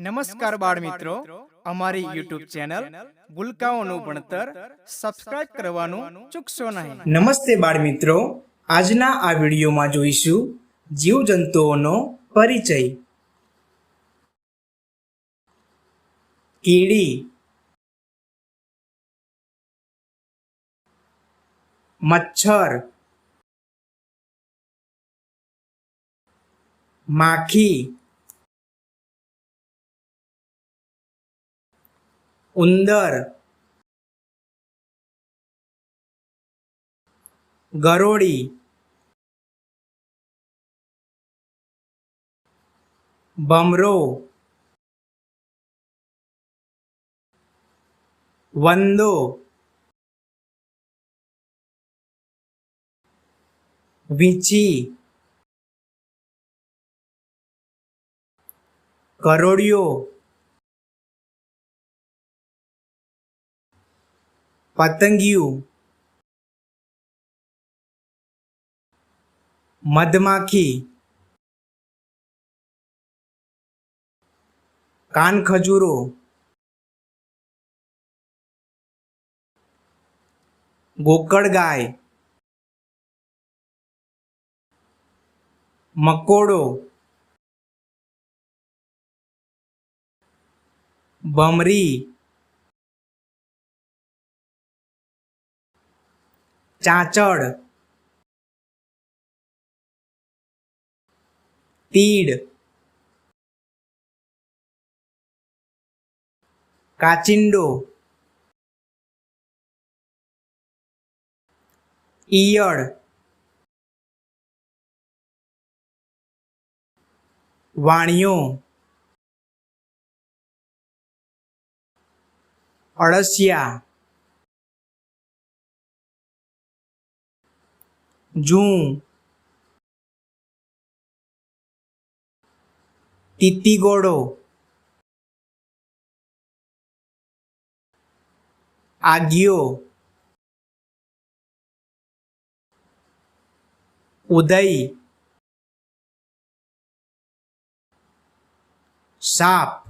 નમસ્કાર બાળ મિત્રો, અમારી યુટ્યુબ ચેનલ ગુલકાઓનું ભણતર સબસ્ક્રાઇબ કરવાનું ચૂકશો નહીં. નમસ્તે બાળ મિત્રો, આજના આ વિડીયોમાં જોઈશું જીવજંતુઓનો પરિચય. કીડી, મચ્છર, માખી, ઉંદર, ગરોળી, ભમરો, વંદો, વીંછી, કરોળિયો, પતંગિયું, મધમાખી, કાનખજૂરો, ગોકળગાય, મકોડો, ભમરી, ચાંચડ, તીડ, કાચિંડો, ઈયળ, વાણિયો, અળસિયા, જૂં, તીતીગોળો, આગિયો, ઉધઈ, સાપ,